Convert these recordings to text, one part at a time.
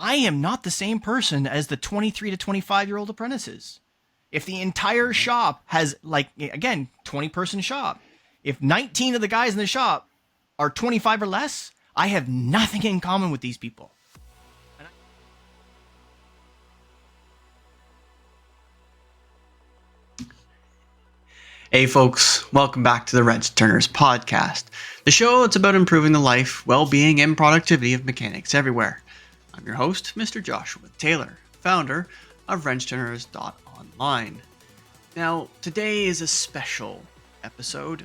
I am not the same person as the 23 to 25-year-old apprentices. If the entire shop has, like, again, 20-person shop, if 19 of the guys in the shop are 25 or less, I have nothing in common with these people. Hey folks, welcome back to the Wrench Turners podcast, the show that's about improving the life, well-being, and productivity of mechanics everywhere. I'm your host, Mr. Joshua Taylor, founder of WrenchTurners.online. Now, today is a special episode.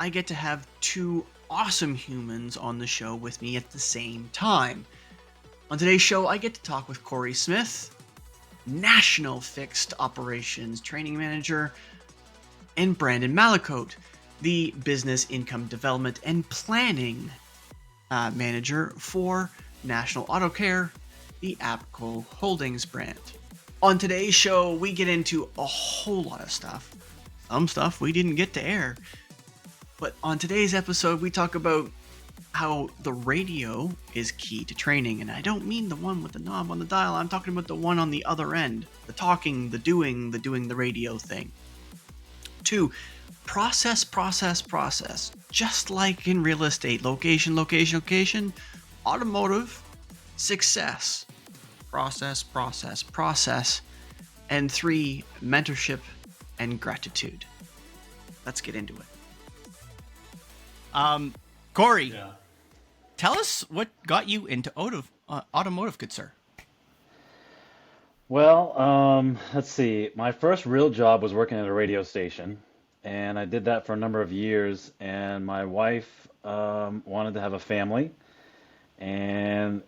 I get to have two awesome humans on the show with me at the same time. On today's show, I get to talk with Corey Smith, National Fixed Operations Training Manager, and Brandon Malicoate, the Business Income Development and Planning Manager for National Auto Care, the APCO Holdings brand. On today's show, we get into a whole lot of stuff. Some stuff we didn't get to air. But on today's episode, we talk about how the radio is key to training. And I don't mean the one with the knob on the dial. I'm talking about the one on the other end. The talking, the doing the radio thing. 2, process. Just like in real estate, location. Automotive, success. Process. And 3, mentorship and gratitude. Let's get into it. Corey, Tell us what got you into automotive, good sir. Well, let's see. My first real job was working at a radio station, and I did that for a number of years. And my wife wanted to have a family, and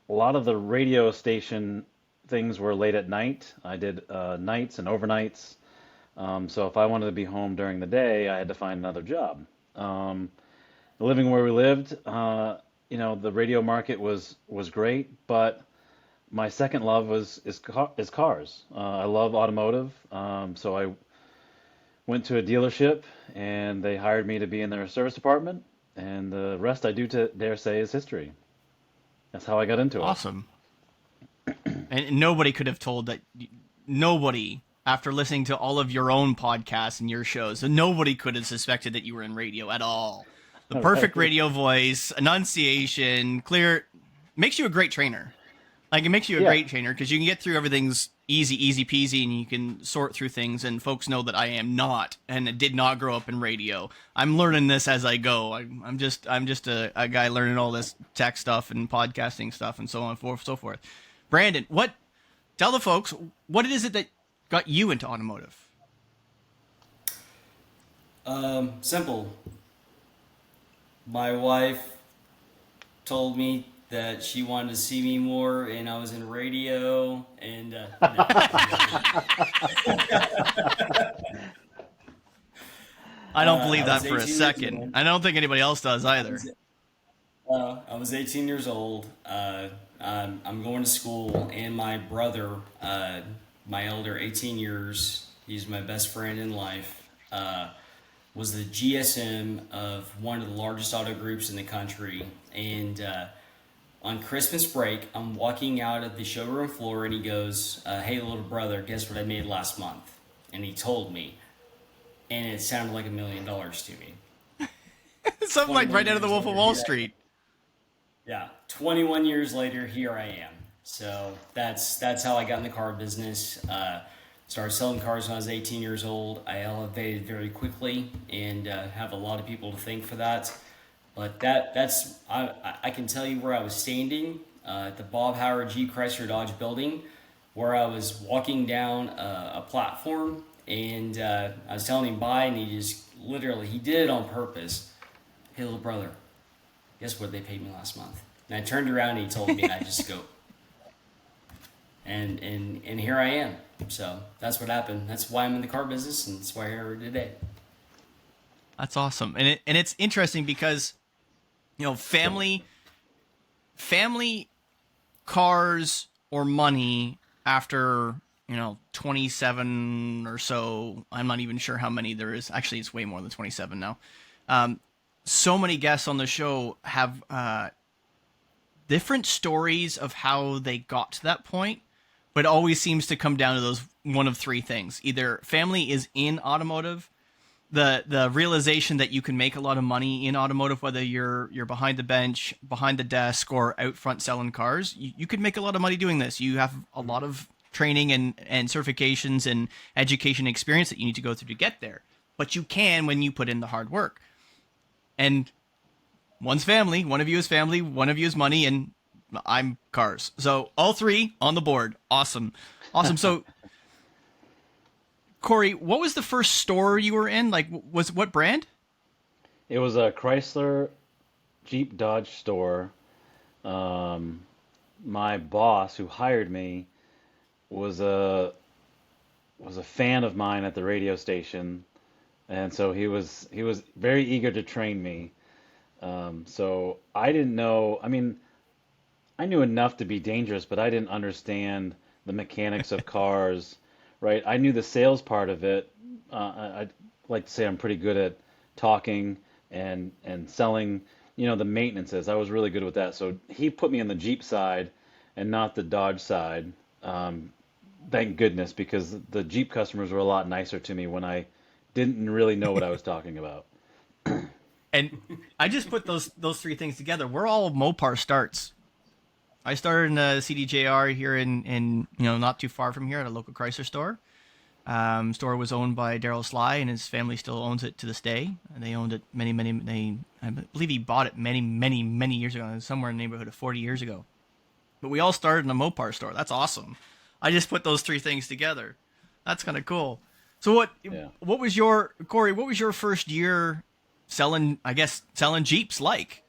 a lot of the radio station things were late at night. I did nights and overnights. So if I wanted to be home during the day, I had to find another job. Living where we lived, the radio market was great, but my second love is cars. I love automotive, so I went to a dealership and they hired me to be in their service department, and the rest I do dare say is history. That's how I got into it. Awesome. And nobody could have told that. Nobody, after listening to all of your own podcasts and your shows, nobody could have suspected that you were in radio at all. The perfect radio voice, enunciation, clear, makes you a great trainer. Like, it makes you a great trainer because you can get through everything's easy peasy, and you can sort through things. And folks know that I am not, and did not grow up in radio. I'm learning this as I go. I'm just a guy learning all this tech stuff and podcasting stuff and so on and so forth. Brandon, tell the folks, what is it that got you into automotive? Simple. My wife told me that she wanted to see me more, and I was in radio, and I don't believe that for a second. I don't think anybody else does either. I was 18 years old. I'm going to school, and my brother, my elder, 18 years, he's my best friend in life, was the GSM of one of the largest auto groups in the country. And on Christmas break, I'm walking out of the showroom floor, and he goes, hey, little brother, guess what I made last month? And he told me, and it sounded like $1 million to me. Something like right out of the Wolf of Wall Street. Yeah, 21 years later, here I am. So that's how I got in the car business. Started selling cars when I was 18 years old. I elevated very quickly, and have a lot of people to thank for that. But I can tell you where I was standing at the Bob Howard G. Chrysler Dodge building, where I was walking down a platform, and I was telling him bye, and he just literally, he did it on purpose. Hey, little brother, guess what they paid me last month? And I turned around, and he told me, and I just go, and here I am. So that's what happened. That's why I'm in the car business, and that's why I'm here today. That's awesome. And it's interesting because, family cars or money after, 27 or so, I'm not even sure how many there is. Actually, it's way more than 27 now. So many guests on the show have different stories of how they got to that point, but it always seems to come down to those one of three things. Either family is in automotive, the realization that you can make a lot of money in automotive, whether you're behind the bench, behind the desk, or out front selling cars, you could make a lot of money doing this. You have a lot of training and certifications and education experience that you need to go through to get there. But you can when you put in the hard work. And one's family, one of you is family, one of you is money, and I'm cars. So all three on the board. Awesome. Awesome. So Corey, what was the first store you were in? Like, what brand? It was a Chrysler Jeep Dodge store. My boss who hired me was a fan of mine at the radio station, and so he was very eager to train me. So I didn't know. I mean, I knew enough to be dangerous, but I didn't understand the mechanics of cars, right? I knew the sales part of it. I'd like to say I'm pretty good at talking and selling, the maintenances. I was really good with that. So he put me on the Jeep side and not the Dodge side. Thank goodness, because the Jeep customers were a lot nicer to me when I didn't really know what I was talking about. And I just put those three things together. We're all Mopar starts. I started in a CDJR here in not too far from here at a local Chrysler store. Store was owned by Daryl Sly, and his family still owns it to this day. And they owned it I believe he bought it many years ago, somewhere in the neighborhood of 40 years ago. But we all started in a Mopar store. That's awesome. I just put those three things together. That's kind of cool. So what was your, Corey, what was your first year selling Jeeps like?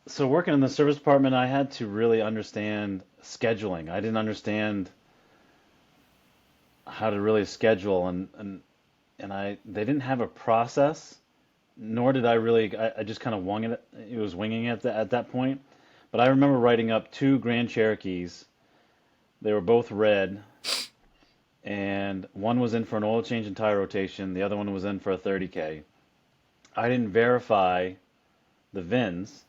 So working in the service department, I had to really understand scheduling. I didn't understand how to really schedule, and they didn't have a process, nor did I really. I just kind of winging it. It was winging it at that point. But I remember writing up two Grand Cherokees. They were both red, and one was in for an oil change and tire rotation. The other one was in for a 30K. I didn't verify the VINs.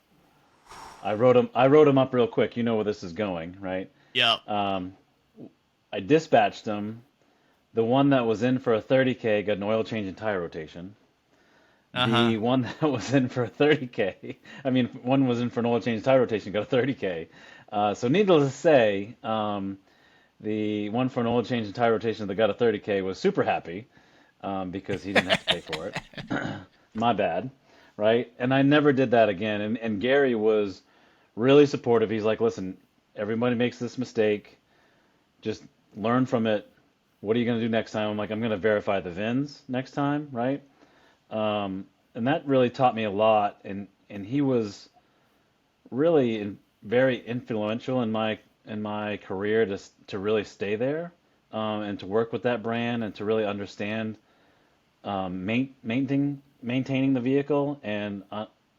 I wrote them up real quick. You know where this is going, right? Yeah. I dispatched them. The one that was in for a 30K got an oil change and tire rotation. Uh-huh. The one that was in for a 30K, one was in for an oil change and tire rotation, got a 30K. So needless to say, the one for an oil change and tire rotation that got a 30K was super happy because he didn't have to pay for it. My bad, right? And I never did that again. And Gary was really supportive. He's like, listen, everybody makes this mistake. Just learn from it. What are you going to do next time? I'm like, I'm going to verify the VINs next time, right? And that really taught me a lot. And he was really very influential in my career to really stay there and to work with that brand and to really understand maintaining the vehicle and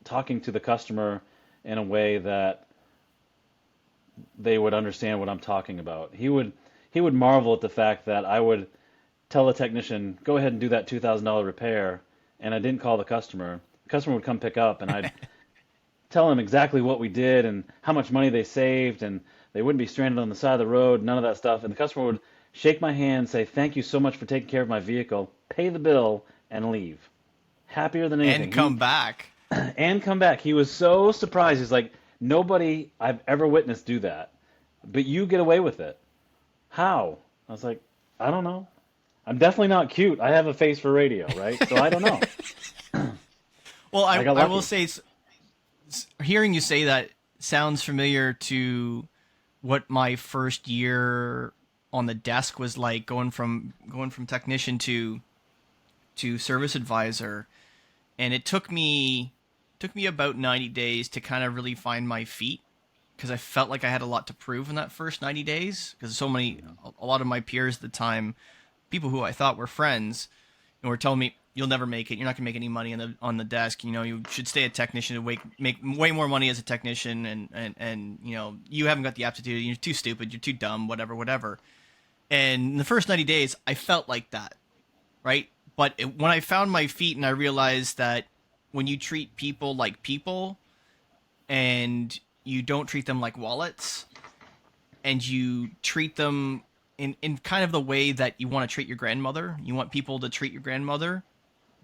talking to the customer in a way that they would understand what I'm talking about. He would marvel at the fact that I would tell the technician, go ahead and do that $2,000 repair, and I didn't call the customer. The customer would come pick up, and I'd tell them exactly what we did and how much money they saved, and they wouldn't be stranded on the side of the road, none of that stuff. And the customer would shake my hand, say, thank you so much for taking care of my vehicle, pay the bill, and leave. Happier than anything. And come back. And come back. He was so surprised. He's like, nobody I've ever witnessed do that, but you get away with it. How? I was like, I don't know. I'm definitely not cute. I have a face for radio, right? So I don't know. Well, I got lucky. will say, hearing you say that sounds familiar to what my first year on the desk was like, going from technician to service advisor. And it took me about 90 days to kind of really find my feet, because I felt like I had a lot to prove in that first 90 days, because a lot of my peers at the time, people who I thought were friends, were telling me, you'll never make it. You're not going to make any money on the desk. You should stay a technician and make way more money as a technician. And you haven't got the aptitude. You're too stupid. You're too dumb, whatever. And in the first 90 days, I felt like that, right? But when I found my feet and I realized that when you treat people like people, and you don't treat them like wallets, and you treat them in kind of the way that you want to treat your grandmother. You want people to treat your grandmother.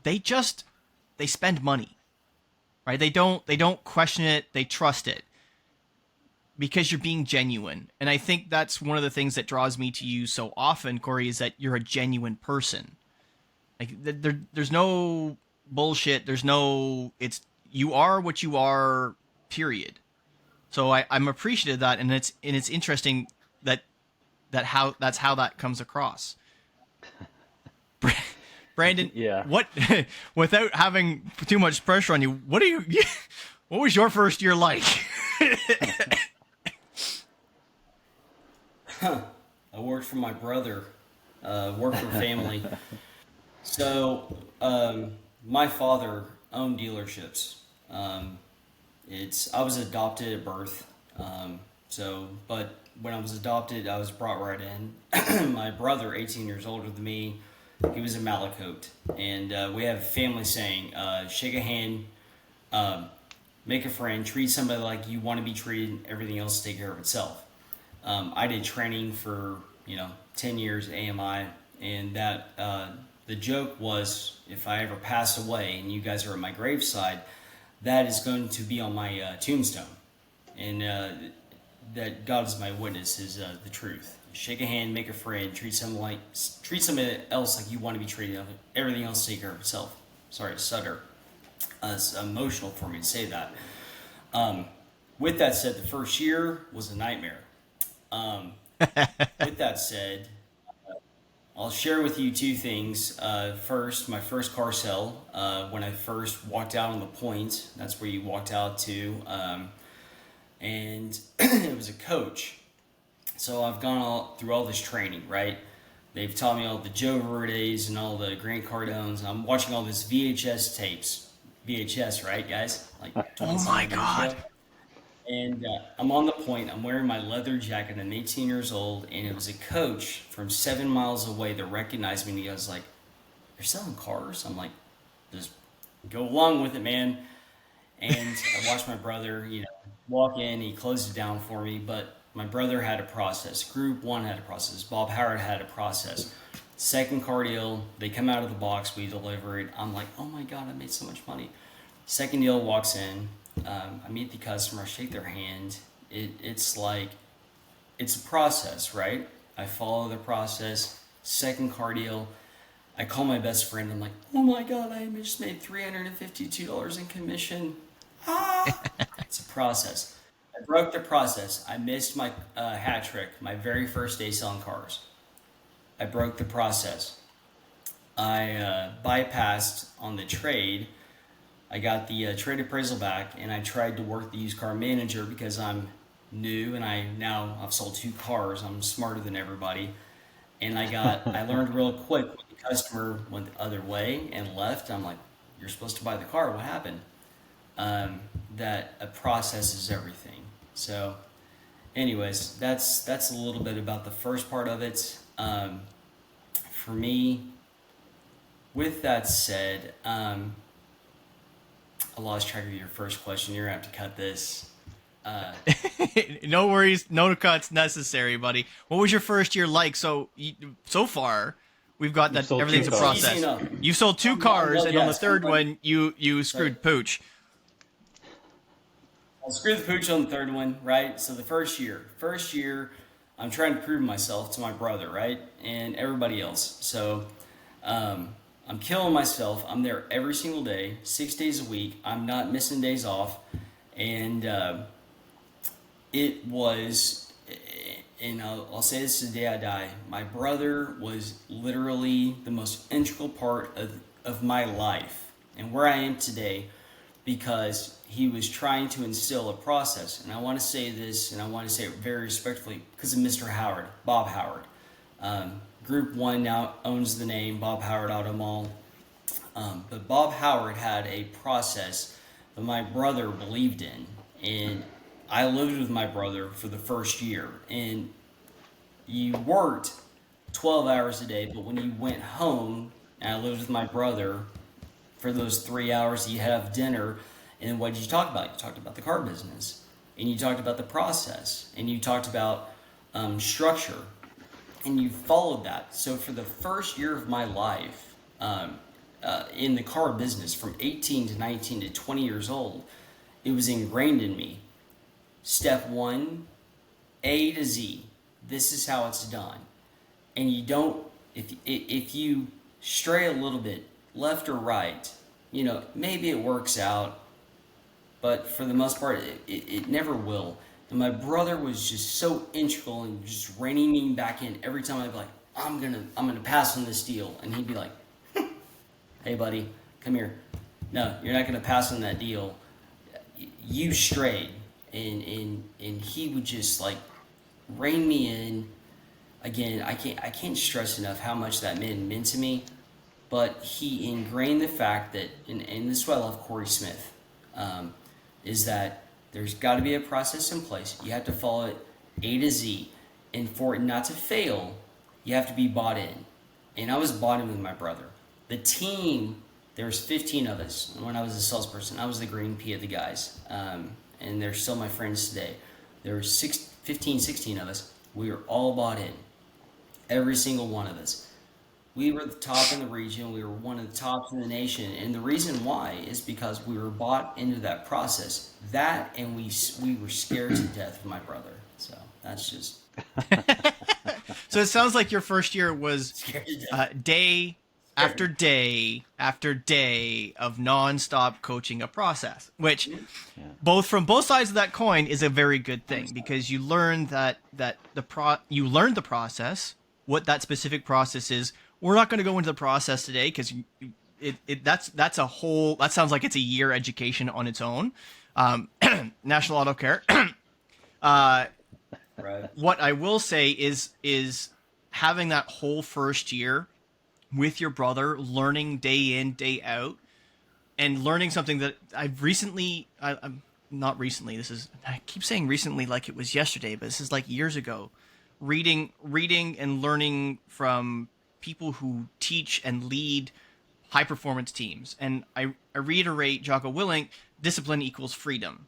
They spend money, right? They don't question it. They trust it because you're being genuine. And I think that's one of the things that draws me to you so often, Corey, is that you're a genuine person. Like there's no bullshit. There's no, you are what you are, period. So I'm appreciative of that, and it's interesting that that's how that comes across. Brandon, Yeah. what without having too much pressure on you, what was your first year like? I worked for my brother, worked for family. So my father owned dealerships. I was adopted at birth. But when I was adopted, I was brought right in. My brother, 18 years older than me, he was in Malicoate, and we have a family saying, "Shake a hand, make a friend, treat somebody like you want to be treated. Everything else will take care of itself." I did training for 10 years at AMI, and that the joke was, if I ever pass away and you guys are at my graveside, that is going to be on my tombstone, and that God is my witness is the truth. Shake a hand, make a friend, treat somebody else like you want to be treated. Everything else take care of itself. Sorry to stutter. It's emotional for me to say that. With that said, the first year was a nightmare. With that said, I'll share with you two things. First, my first car sale, when I first walked out on the point, that's where you walked out to, and it was a coach. So I've gone through all this training, right? They've taught me all the Joe Verdes and all the Grant Cardones. I'm watching all this VHS tapes. VHS, right, guys? Like, Oh my God. And I'm on the point. I'm wearing my leather jacket. I'm 18 years old, and it was a coach from 7 miles away that recognized me. And he was like, "You're selling cars?" I'm like, "Just go along with it, man." And I watched my brother, walk in. He closed it down for me, but my brother had a process. Group 1 had a process. Bob Howard had a process. Second car deal, they come out of the box, we deliver it. I'm like, "Oh my God, I made so much money." Second deal walks in. I meet the customer, I shake their hand. It's a process, right? I follow the process. Second car deal, I call my best friend. I'm like, "Oh my God, I just made $352 in commission." It's a process. I broke the process. I missed my hat trick, my very first day selling cars. I broke the process. I bypassed on the trade. I got the trade appraisal back, and I tried to work the used car manager because I'm new and I've sold 2 cars. I'm smarter than everybody, and I learned real quick when the customer went the other way and left. I'm like, "You're supposed to buy the car. What happened?" That a process is everything. So, anyways, that's a little bit about the first part of it. For me, with that said, I lost track of your first question. You're gonna have to cut this. No worries, no cuts necessary, buddy. What was your first year like? So far, we've got that sold everything's a 2 cars. Easy process. enough. You sold 2 cars, and on the Yes, third I'm- one, you screwed pooch. I'll screw the pooch on the third one, right? So the first year, I'm trying to prove myself to my brother, right, and everybody else. So I'm killing myself. I'm there every single day, 6 days a week. I'm not missing days off, and it was. And I'll say this to the day I die. My brother was literally the most integral part of my life and where I am today, because he was trying to instill a process. And I want to say this, and I want to say it very respectfully, because of Mr. Howard, Bob Howard. Group 1 now owns the name Bob Howard Auto Mall. But Bob Howard had a process that my brother believed in. And I lived with my brother for the first year. And you worked 12 hours a day, but when you went home, and I lived with my brother for those 3 hours, you have dinner, And then what did you talk about? You talked about the car business, and you talked about the process, and you talked about structure, and you followed that. So for the first year of my life in the car business, from 18 to 19 to 20 years old, it was ingrained in me. Step one, A to Z. This is how it's done. And you don't, if you stray a little bit left or right, maybe it works out, but for the most part, it never will. And my brother was just so integral and just reining me back in every time. I'd be like, I'm gonna pass on this deal, and he'd be like, hey buddy, come here. No, you're not gonna pass on that deal. You strayed, and he would just like rein me in. Again, I can't stress enough how much that man meant to me. But he ingrained the fact that, and this is why I love Corey Smith, is that there's got to be a process in place. You have to follow it A to Z. And for it not to fail, you have to be bought in. And I was bought in with my brother. The team, there was 15 of us. When I was a salesperson, I was the green pea of the guys. And they're still my friends today. There were 15, 16 of us. We were all bought in. Every single one of us. We were the top in the region. We were one of the tops in the nation. And the reason why is because we were bought into that process. That, and we were scared to death of my brother. So that's just... So it sounds like your first year was day after day after day of nonstop coaching a process, which from both sides of that coin is a very good thing, because you learn you learned the process, what that specific process is. We're not going to go into the process today because that sounds like it's a year education on its own. National Auto Care. Right. What I will say is having that whole first year with your brother, learning day in, day out, and learning something that I've recently, not recently, I keep saying recently like it was yesterday, but this is like years ago, reading and learning from people who teach and lead high performance teams. And I reiterate Jocko Willink, discipline equals freedom.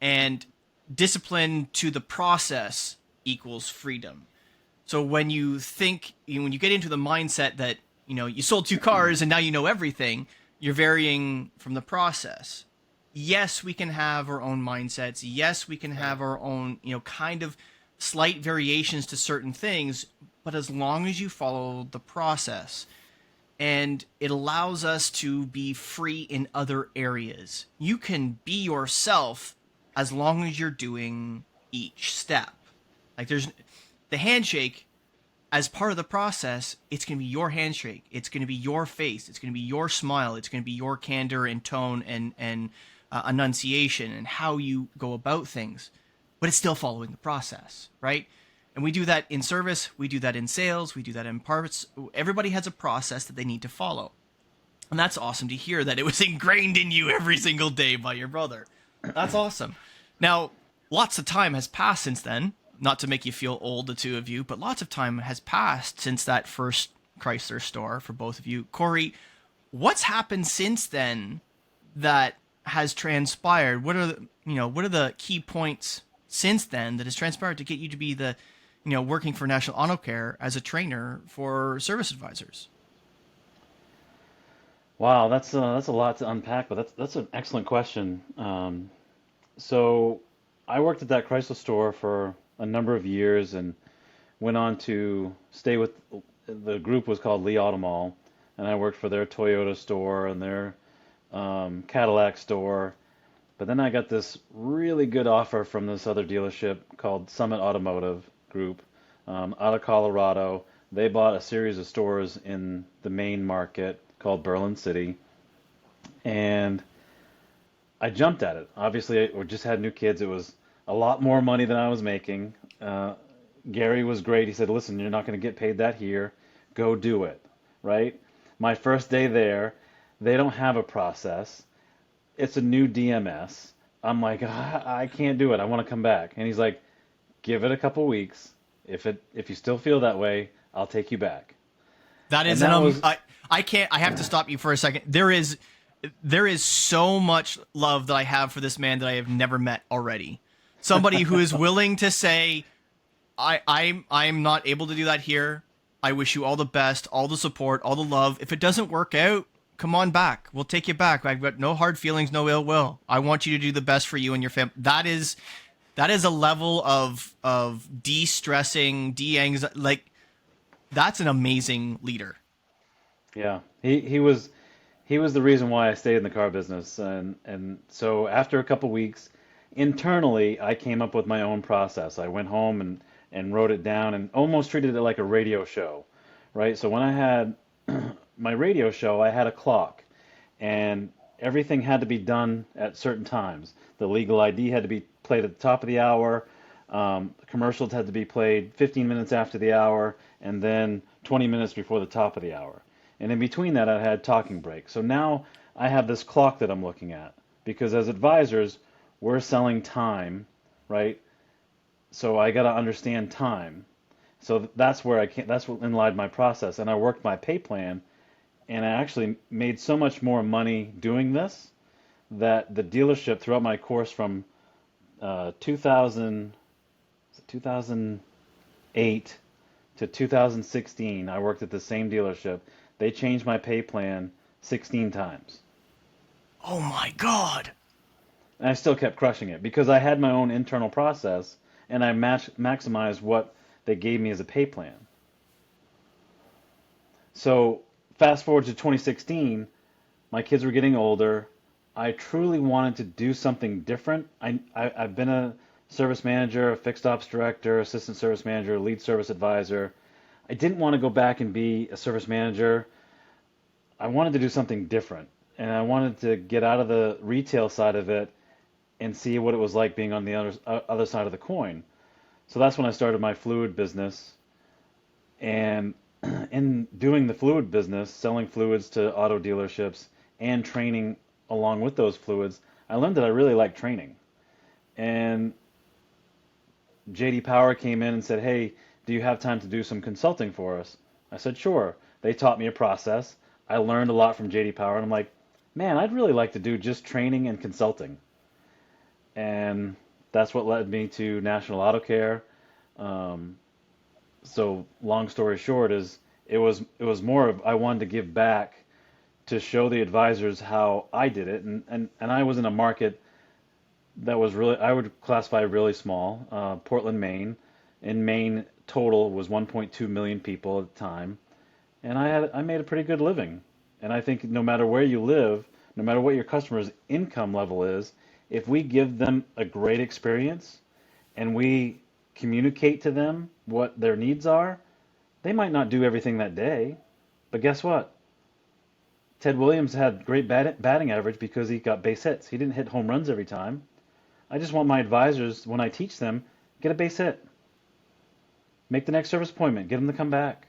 And discipline to the process equals freedom. So when you get into the mindset that, you sold 2 cars and now you know everything, you're varying from the process. Yes, we can have our own mindsets. Yes, we can have our own, kind of slight variations to certain things, but as long as you follow the process, and it allows us to be free in other areas. You can be yourself as long as you're doing each step. Like there's the handshake as part of the process, it's going to be your handshake. It's going to be your face. It's going to be your smile. It's going to be your candor and tone and enunciation and how you go about things. But it's still following the process, right? And we do that in service. We do that in sales. We do that in parts. Everybody has a process that they need to follow. And that's awesome to hear that it was ingrained in you every single day by your brother. That's awesome. Now, lots of time has passed since then. Not to make you feel old, the two of you, but lots of time has passed since that first Chrysler store for both of you. Corey, what's happened since then that has transpired? What are the key points since then that has transpired to get you to be the, working for National Auto Care as a trainer for service advisors? Wow, that's a lot to unpack, but that's an excellent question. So I worked at that Chrysler store for a number of years and went on to stay with the group was called Lee Automall, and I worked for their Toyota store and their Cadillac store. But then I got this really good offer from this other dealership called Summit Automotive Group out of Colorado. They bought a series of stores in the Maine market called Berlin City, and I jumped at it. Obviously, I just had new kids. It was a lot more money than I was making. Gary was great. He said, listen, you're not going to get paid that here. Go do it, right? My first day there, they don't have a process. It's a new DMS. I'm like, I can't do it. I want to come back. And he's like, give it a couple weeks. If you still feel that way, I'll take you back. That is I have to stop you for a second. There is there is so much love that I have for this man that I have never met already. Somebody who is willing to say, I'm not able to do that here. I wish you all the best, all the support, all the love. If it doesn't work out, come on back. We'll take you back. I've got no hard feelings, no ill will. I want you to do the best for you and your family. That is a level of de-stressing, de-anxiety. Like, that's an amazing leader. Yeah, he was the reason why I stayed in the car business, and so after a couple weeks, internally I came up with my own process. I went home and wrote it down and almost treated it like a radio show, right? So when I had my radio show, I had a clock, and everything had to be done at certain times. The legal ID had to be played at the top of the hour. Commercials had to be played 15 minutes after the hour, and then 20 minutes before the top of the hour. And in between that, I had talking breaks. So now I have this clock that I'm looking at because as advisors, we're selling time, right? So I got to understand time. So that's where that's what inlined my process. And I worked my pay plan, and I actually made so much more money doing this that the dealership throughout my course from 2008 to 2016, I worked at the same dealership. They changed my pay plan 16 times. Oh my God. And I still kept crushing it because I had my own internal process and I maximized what they gave me as a pay plan. So fast forward to 2016, my kids were getting older. I truly wanted to do something different. I've been a service manager, a fixed ops director, assistant service manager, lead service advisor. I didn't want to go back and be a service manager. I wanted to do something different, and I wanted to get out of the retail side of it and see what it was like being on the other side of the coin. So that's when I started my fluid business. And in doing the fluid business, selling fluids to auto dealerships and training along with those fluids, I learned that I really like training. And JD Power came in and said, "Hey, do you have time to do some consulting for us?" I said, "Sure." They taught me a process. I learned a lot from JD Power, and I'm like, man, I'd really like to do just training and consulting. And that's what led me to National Auto Care. Um, so long story short is it was more of I wanted to give back to show the advisors how I did it, and I was in a market that was really, I would classify really small, Portland, Maine. In Maine, total was 1.2 million people at the time, and I made a pretty good living. And I think no matter where you live, no matter what your customer's income level is, if we give them a great experience and we communicate to them what their needs are, they might not do everything that day, but guess what? Ted Williams had great batting average because he got base hits. He didn't hit home runs every time. I just want my advisors, when I teach them, get a base hit. Make the next service appointment. Get them to come back.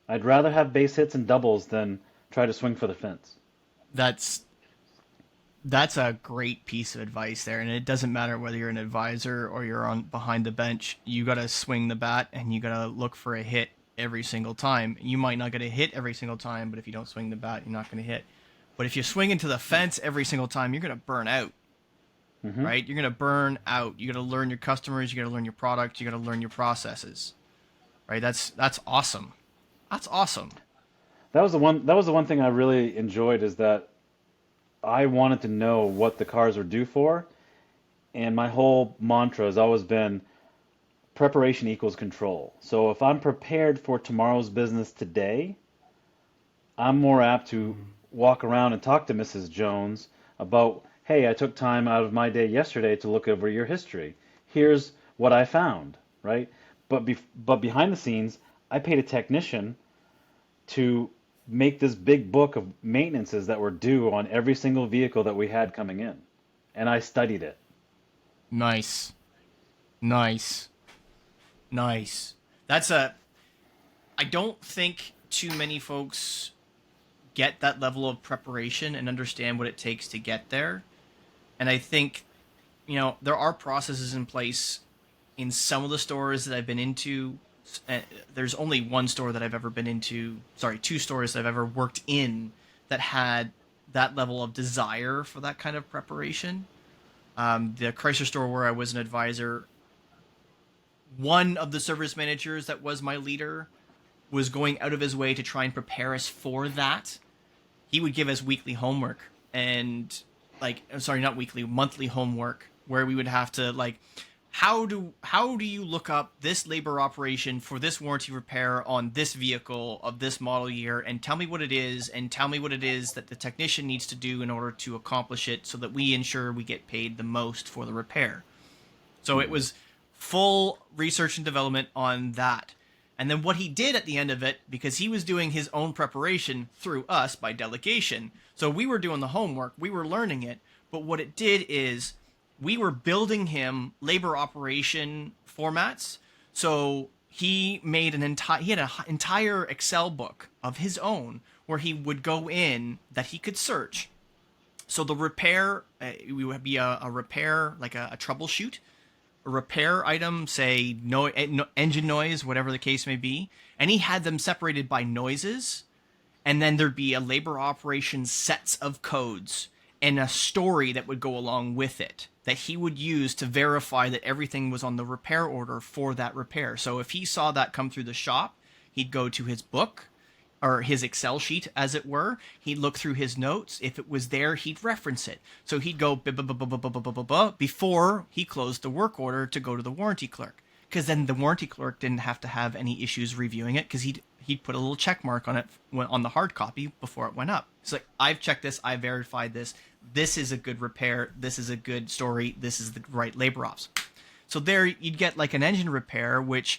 I'd rather have base hits and doubles than try to swing for the fence. That's a great piece of advice there, and it doesn't matter whether you're an advisor or you're on behind the bench. You got to swing the bat and you got to look for a hit every single time. You might not get a hit every single time, but if you don't swing the bat, you're not going to hit. But if you swing into the fence every single time, you're going to burn out. Right? You're going to burn out. You got to learn your customers, you got to learn your product, you got to learn your processes. Right? That's awesome. That's awesome. That was the one thing I really enjoyed is that I wanted to know what the cars were due for, and my whole mantra has always been preparation equals control. So if I'm prepared for tomorrow's business today, I'm more apt to walk around and talk to Mrs. Jones about, hey, I took time out of my day yesterday to look over your history. Here's what I found, right? But behind the scenes, I paid a technician to make this big book of maintenances that were due on every single vehicle that we had coming in. And I studied it. Nice. Nice. Nice. I don't think too many folks get that level of preparation and understand what it takes to get there. And I think, there are processes in place in some of the stores that I've been into. There's only one store that I've ever been into, sorry, two stores that I've ever worked in that had that level of desire for that kind of preparation. The Chrysler store where I was an advisor, one of the service managers that was my leader was going out of his way to try and prepare us for that. He would give us weekly homework and like, sorry, not weekly, monthly homework, where we would have to like, how do you look up this labor operation for this warranty repair on this vehicle of this model year, and tell me what it is, and tell me what it is that the technician needs to do in order to accomplish it, so that we ensure we get paid the most for the repair. So it was full research and development on that. And then what he did at the end of it, because he was doing his own preparation through us by delegation. So we were doing the homework, we were learning it, but what it did is we were building him labor operation formats. So he made he had an entire Excel book of his own where he would go in that he could search. So the repair, it would be a repair, like a troubleshoot, a repair item, say engine noise, whatever the case may be, and he had them separated by noises, and then there'd be a labor operations sets of codes and a story that would go along with it that he would use to verify that everything was on the repair order for that repair. So if he saw that come through the shop, he'd go to his book or his Excel sheet, as it were. He'd look through his notes. If it was there, he'd reference it. So he'd go before he closed the work order to go to the warranty clerk, because then the warranty clerk didn't have to have any issues reviewing it, because he'd put a little check mark on it on the hard copy before it went up. It's like, I've checked this, I verified this. This is a good repair. This is a good story. This is the right labor ops. So there you'd get like an engine repair, which,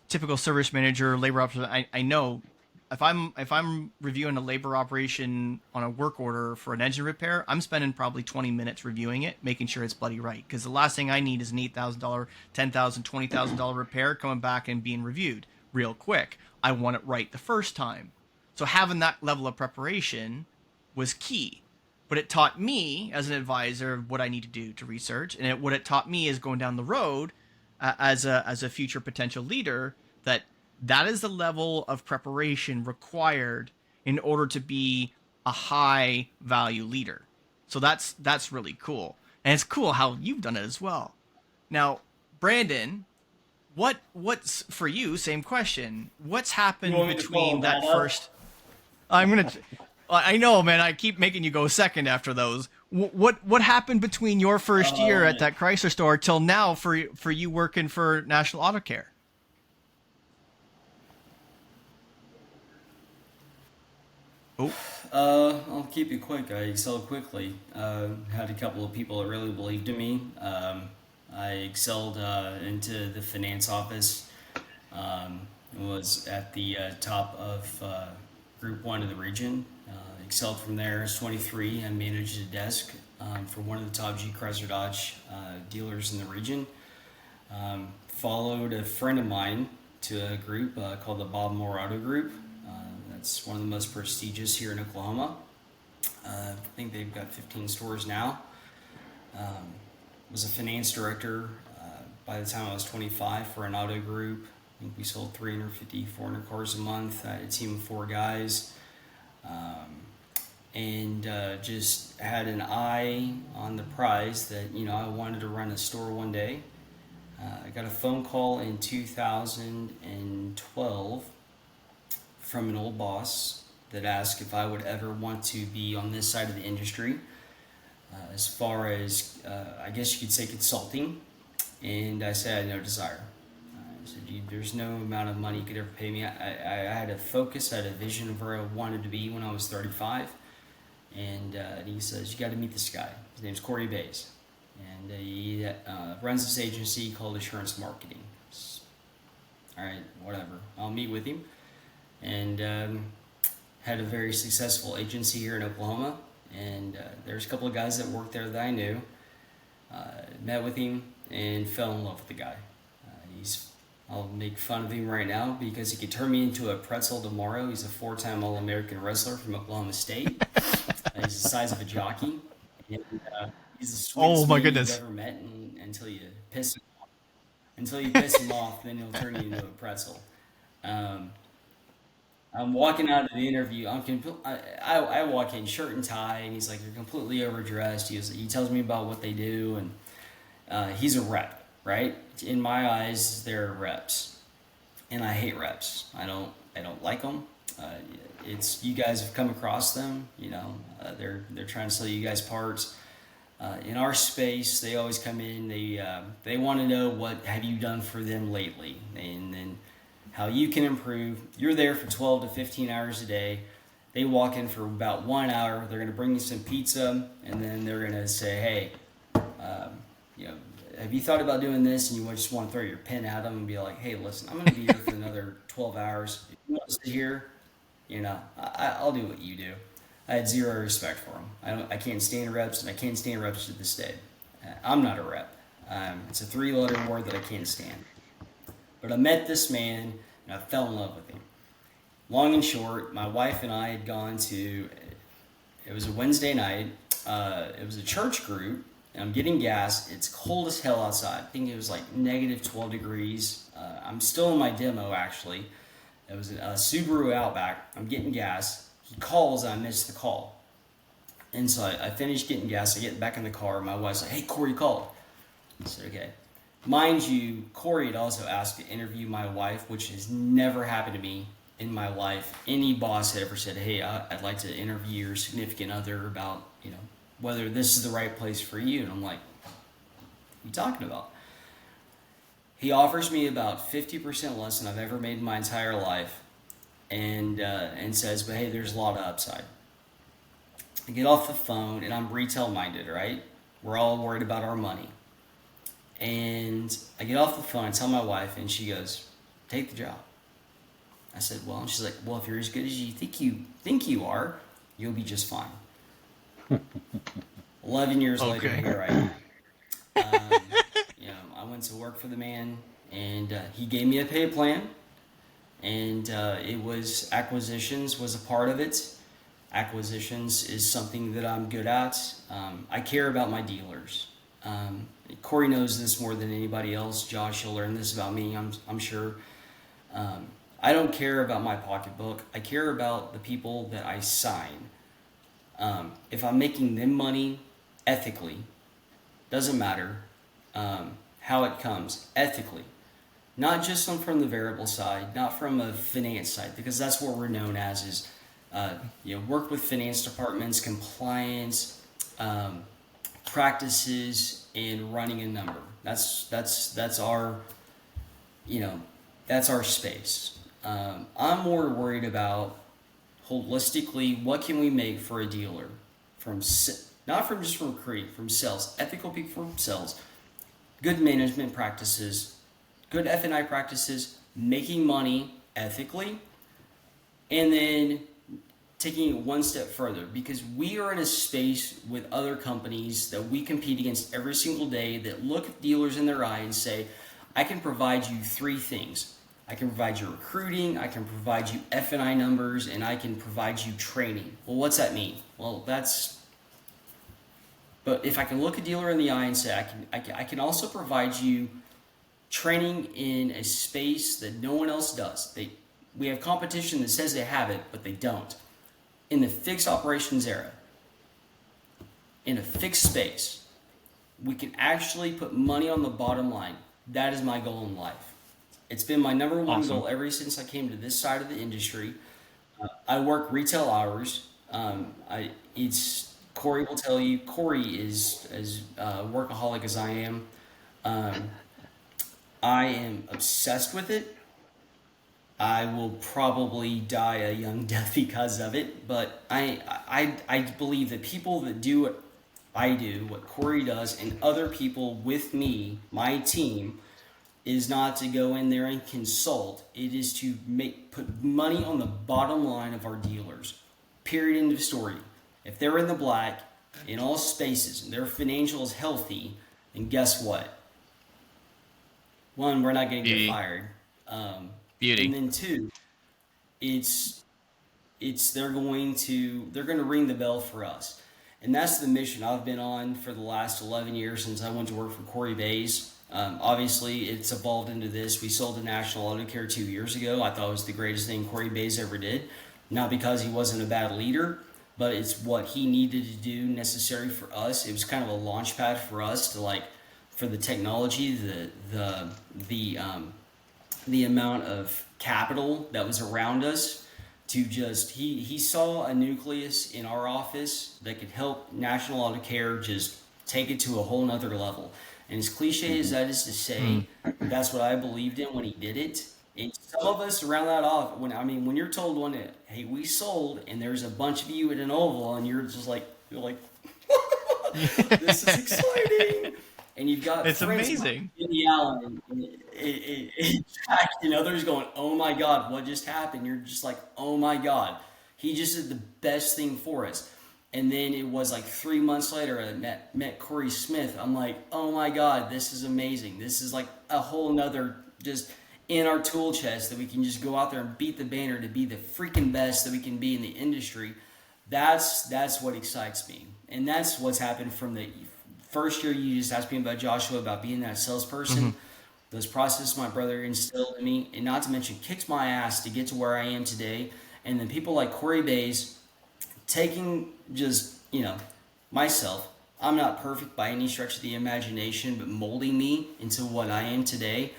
typical service manager, labor ops, I know if I'm reviewing a labor operation on a work order for an engine repair, I'm spending probably 20 minutes reviewing it, making sure it's bloody right. Because the last thing I need is an $8,000, $10,000, $20,000 repair coming back and being reviewed real quick. I want it right the first time. So having that level of preparation was key. But it taught me as an advisor what I need to do to research, and what it taught me is going down the road as a future potential leader, that is the level of preparation required in order to be a high value leader. So that's really cool, and it's cool how you've done it as well. Now, Brandon, what's for you? Same question. What's happened between that first? I'm gonna. I know, man. I keep making you go second after those. What happened between your first year at that Chrysler store till now for you working for National Auto Care? Oh. I'll keep it quick. I excelled quickly. Had a couple of people that really believed in me. I excelled into the finance office. Was at the top of Group 1 of the region. Excelled from there. As 23, I managed a desk for one of the top G Chrysler Dodge dealers in the region. Followed a friend of mine to a group called the Bob Moore Auto Group. It's one of the most prestigious here in Oklahoma. I think they've got 15 stores now. Was a finance director by the time I was 25 for an auto group. I think we sold 350, 400 cars a month. I had a team of 4 guys. And just had an eye on the prize that, I wanted to run a store one day. I got a phone call in 2012 from an old boss that asked if I would ever want to be on this side of the industry, as far as, I guess you could say, consulting. And I said I had no desire. I said, there's no amount of money you could ever pay me. I had a focus, I had a vision of where I wanted to be when I was 35. And he says, you got to meet this guy. His name's Corey Bays. And he runs this agency called Assurance Marketing. All right, whatever. I'll meet with him. And had a very successful agency here in Oklahoma. And there's a couple of guys that worked there that I knew. Met with him and fell in love with the guy. I'll make fun of him right now because he could turn me into a pretzel tomorrow. He's a 4-time All-American wrestler from Oklahoma State. He's the size of a jockey. And, he's the sweetest man you've ever met until you piss him off. Until you piss him off, then he'll turn you into a pretzel. I'm walking out of the interview. I walk in shirt and tie, and he's like, "You're completely overdressed." He tells me about what they do, and he's a rep, right? In my eyes, they're reps, and I hate reps. I don't like them. Uh, it's you guys have come across them. They're trying to sell you guys parts. In our space, they always come in. They want to know what have you done for them lately, and then how you can improve. You're there for 12 to 15 hours a day. They walk in for about 1 hour. They're going to bring you some pizza, and then they're going to say, "Hey, um, you know, have you thought about doing this?" And you just want to throw your pen at them and be like, "Hey, listen, I'm going to be here for another 12 hours. If you want to sit here, I'll do what you do." I had zero respect for them. I can't stand reps, and I can't stand reps to this day. I'm not a rep. It's a three-letter word that I can't stand. But I met this man, and I fell in love with him. Long and short, my wife and I had gone to, it was a Wednesday night. It was a church group, and I'm getting gas. It's cold as hell outside. I think it was like negative 12 degrees. I'm still in my demo, actually. It was a Subaru Outback. I'm getting gas. He calls, and I missed the call. And so I finished getting gas. I get back in the car. My wife's like, "Hey, Corey called." I said, "Okay." Mind you, Corey had also asked to interview my wife, which has never happened to me in my life. Any boss had ever said, "Hey, I'd like to interview your significant other about, whether this is the right place for you." And I'm like, "What are you talking about?" He offers me about 50% less than I've ever made in my entire life, and says, "But hey, there's a lot of upside." I get off the phone, and I'm retail minded, right? We're all worried about our money. And I get off the phone, I tell my wife, and she goes, "Take the job." I said, "Well," and she's like, "Well, if you're as good as you think you are, you'll be just fine." 11 years later, Okay. here I am. Um, I went to work for the man, and he gave me a pay plan, and it was acquisitions was a part of it. Acquisitions is something that I'm good at. I care about my dealers. Corey knows this more than anybody else. Josh, you'll learn this about me, I'm sure. I don't care about my pocketbook. I care about the people that I sign. If I'm making them money ethically, doesn't matter how it comes, ethically. Not just from the variable side, not from a finance side, because that's what we're known as is, work with finance departments, compliance, practices, and running a number. That's our, that's our space. I'm more worried about holistically what can we make for a dealer not from just from recruiting, from sales, ethical people from sales, good management practices, good F&I practices, making money ethically, and then taking it one step further, because we are in a space with other companies that we compete against every single day that look at dealers in their eye and say, "I can provide you three things. I can provide you recruiting, I can provide you F&I numbers, and I can provide you training." Well, what's that mean? Well, but if I can look a dealer in the eye and say, I can also provide you training in a space that no one else does. We have competition that says they have it, but they don't. In the fixed operations era, in a fixed space, we can actually put money on the bottom line. That is my goal in life. It's been my number one Awesome. goal ever since I came to this side of the industry. I work retail hours. Corey will tell you, Corey is as workaholic as I am. I am obsessed with it. I will probably die a young death because of it, but I believe that people that do what I do, what Corey does, and other people with me, my team, is not to go in there and consult. It is to put money on the bottom line of our dealers. Period. End of story. If they're in the black in all spaces and their financials healthy, then guess what? One, we're not going to get Beauty. fired. Beauty. And then two, it's they're going to ring the bell for us, and that's the mission I've been on for the last 11 years since I went to work for Corey Bays. Obviously, it's evolved into this. We sold to National Auto Care 2 years ago. I thought it was the greatest thing Corey Bays ever did. Not because he wasn't a bad leader, but it's what he needed to do necessary for us. It was kind of a launch pad for us to like, for the technology, the amount of capital that was around us to just he saw a nucleus in our office that could help National Auto Care just take it to a whole nother level. And as cliche as that is to say, that's what I believed in when he did it. And some of us around that off when you're told one day, hey, we sold, and there's a bunch of you at an oval, and you're like, this is exciting. And you've got It's friends amazing. in the alley, and others going, "Oh my God, what just happened?" You're just like, "Oh my God, he just did the best thing for us." And then it was like 3 months later, I met Corey Smith. I'm like, "Oh my God, this is amazing. This is like a whole nother just in our tool chest that we can just go out there and beat the banner to be the freaking best that we can be in the industry." That's what excites me, and that's what's happened from the first year. You just asked me about Joshua, about being that salesperson. Those processes my brother instilled in me, and not to mention kicked my ass to get to where I am today. And then people like Corey Bays taking just, myself. I'm not perfect by any stretch of the imagination, but molding me into what I am today.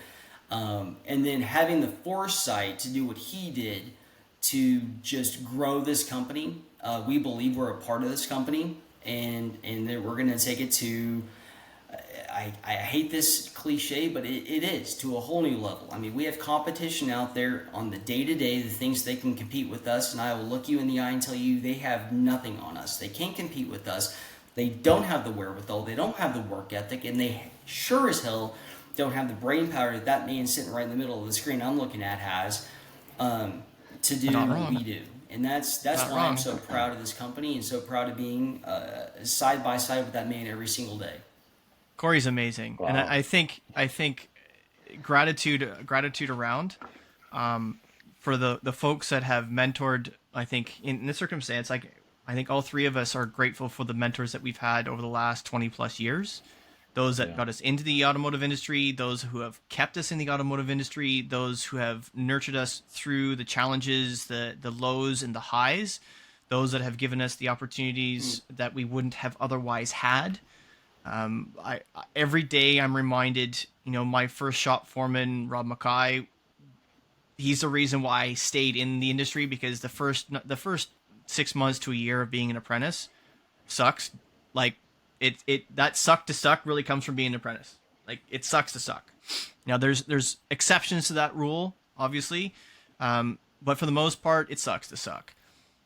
And then having the foresight to do what he did to just grow this company. We believe we're a part of this company, and that we're going to take it to, I hate this cliche, but it is, to a whole new level. I mean, we have competition out there on the day-to-day, the things they can compete with us, and I will look you in the eye and tell you they have nothing on us. They can't compete with us. They don't have the wherewithal. They don't have the work ethic, and they sure as hell don't have the brain power that man sitting right in the middle of the screen I'm looking at has, to do what we do. And that's why I'm so proud of this company and so proud of being side by side with that man every single day. Corey's amazing, Wow. and I think gratitude around for the folks that have mentored. I think in this circumstance, I think all three of us are grateful for the mentors that we've had over the last 20 plus years. Those that got us into the automotive industry, those who have kept us in the automotive industry, those who have nurtured us through the challenges, the lows and the highs, those that have given us the opportunities that we wouldn't have otherwise had. Every day I'm reminded, my first shop foreman, Rob Mackay, he's the reason why I stayed in the industry, because the first 6 months to a year of being an apprentice sucks. Like that suck to suck really comes from being an apprentice. Like it sucks to suck. Now there's exceptions to that rule, obviously. But for the most part, it sucks to suck.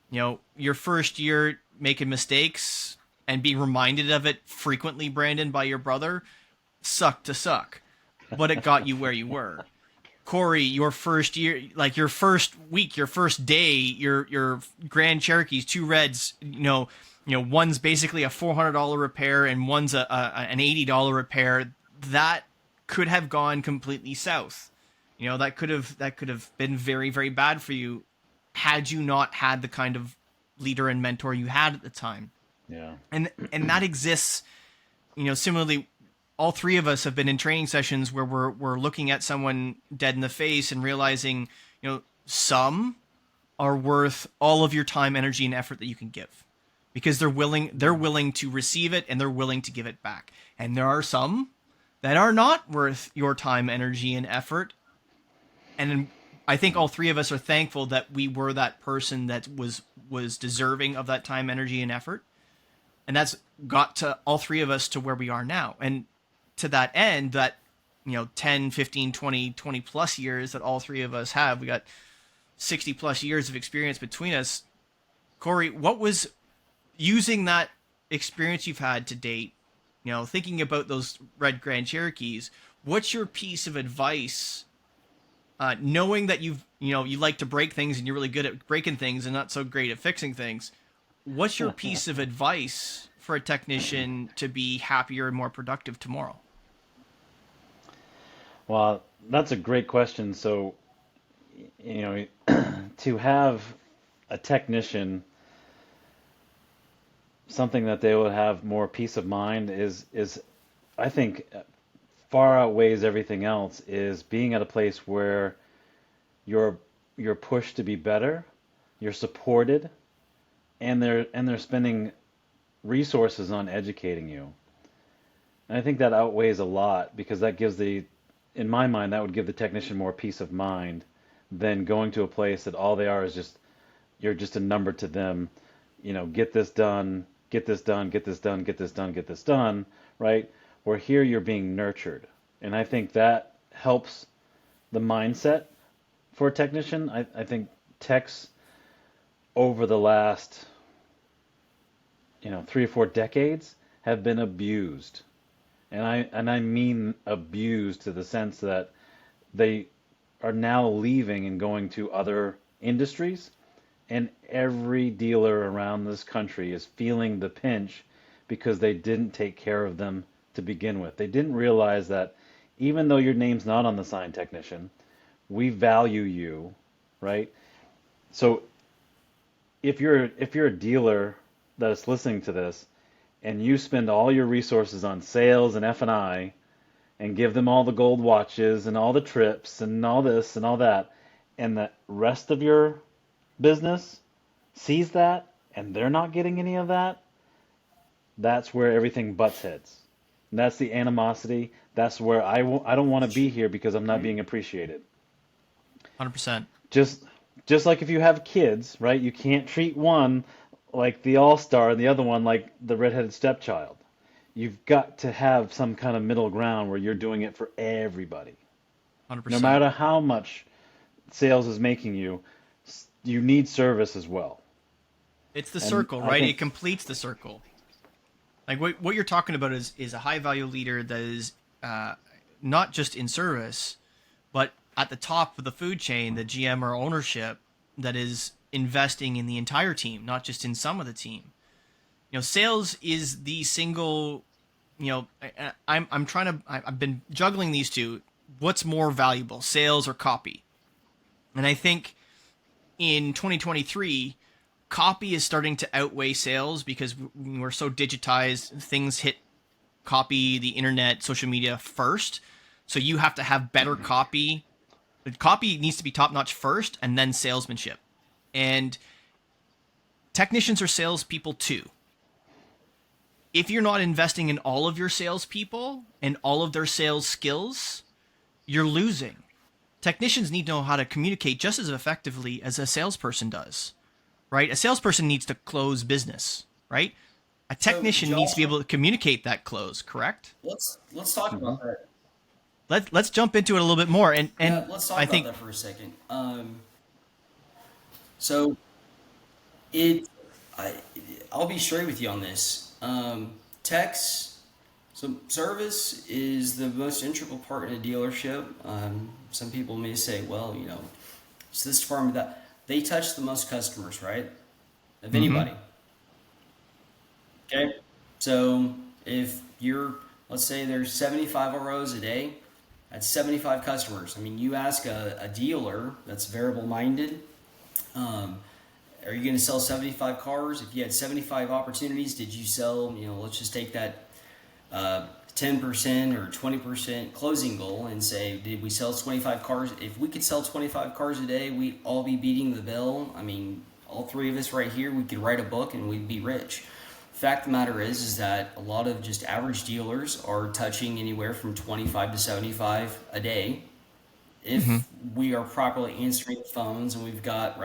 Your first year making mistakes and being reminded of it frequently, Brandon, by your brother, sucked to suck, but it got you where you were. Corey, your first year, like your first week, your first day, your Grand Cherokees, two reds, one's basically a $400 repair and one's an $80 repair. That could have gone completely south. That could have been very, very bad for you had you not had the kind of leader and mentor you had at the time. Yeah. And that exists, similarly. All three of us have been in training sessions where we're looking at someone dead in the face and realizing, some are worth all of your time, energy, and effort that you can give, because they're willing to receive it and they're willing to give it back. And there are some that are not worth your time, energy, and effort. And I think all three of us are thankful that we were that person that was deserving of that time, energy, and effort. And that's got to all three of us to where we are now. And to that end, that 10, 15, 20 plus years that all three of us have, we got 60 plus years of experience between us. Corey, what was, using that experience you've had to date, thinking about those red Grand Cherokees, what's your piece of advice, knowing that you like to break things and you're really good at breaking things and not so great at fixing things? What's your piece of advice for a technician to be happier and more productive tomorrow? Well, that's a great question. So, to have a technician, something that they would have more peace of mind is I think far outweighs everything else is being at a place where you're you're pushed to be better, you're supported, and they're spending resources on educating you. And I think that outweighs a lot because that gives in my mind, that would give the technician more peace of mind than going to a place that all they are is just, you're just a number to them. Get this done, get this done, get this done, get this done, get this done, right? Where here you're being nurtured. And I think that helps the mindset for a technician. I think techs over the last, 3 or 4 decades have been abused. And I mean abused to the sense that they are now leaving and going to other industries, and every dealer around this country is feeling the pinch because they didn't take care of them to begin with. They didn't realize that even though your name's not on the sign, technician, we value you, right? So if you're a dealer that is listening to this and you spend all your resources on sales and F&I and give them all the gold watches and all the trips and all this and all that, and the rest of your business sees that and they're not getting any of that, that's where everything butts heads. And that's the animosity. That's where I don't want to be here because I'm not being appreciated. 100%. Just like if you have kids, right? You can't treat one like the all-star and the other one like the redheaded stepchild. You've got to have some kind of middle ground where you're doing it for everybody. 100%. No matter how much sales is making you, you need service as well. It's the And circle, I right? think It completes the circle. Like what you're talking about is a high value leader that is not just in service, but at the top of the food chain, the GM or ownership that is investing in the entire team, not just in some of the team. Sales is the single. I've been juggling these two. What's more valuable, sales or copy? And I think in 2023, copy is starting to outweigh sales because we're so digitized. Things hit copy, the internet, social media first. So you have to have better copy. Copy needs to be top notch first, and then salesmanship. And technicians are salespeople too. If you're not investing in all of your salespeople and all of their sales skills, you're losing. Technicians need to know how to communicate just as effectively as a salesperson does, right? A salesperson needs to close business, right? A So, technician needs to be Josh, able to communicate that close, correct? let's talk hmm about that. Let's jump into it a little bit more. And Yeah, let's talk I about think that for a second. So it, I, I'll be straight with you on this. Techs, so service is the most integral part in a dealership. Some people may say, well, it's this department that they touch the most customers, right? Of mhm. anybody. Okay. So if you're, let's say there's 75 ROs a day, that's 75 customers. I mean, you ask a dealer that's variable minded, um, are you going to sell 75 cars? If you had 75 opportunities, did you sell, let's just take that 10% or 20% closing goal and say, did we sell 25 cars? If we could sell 25 cars a day, we'd all be beating the bill. I mean, all three of us right here, we could write a book and we'd be rich. Fact of the matter is that a lot of just average dealers are touching anywhere from 25 to 75 a day if we are properly answering the phones and we've got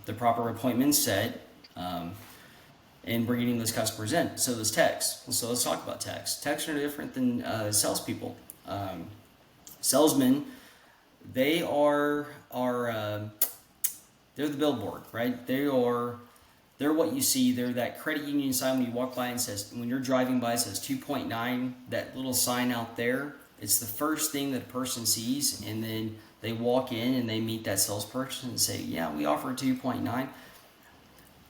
the proper appointments set, and we're getting those customers in. So those techs. So let's talk about techs. Techs are different than salespeople. Salesmen, they are they're the billboard, right? They're what you see. They're that credit union sign when you walk by and says, when you're driving by, it says 2.9. That little sign out there. It's the first thing that a person sees, and then they walk in and they meet that salesperson and say, "Yeah, we offer 2.9."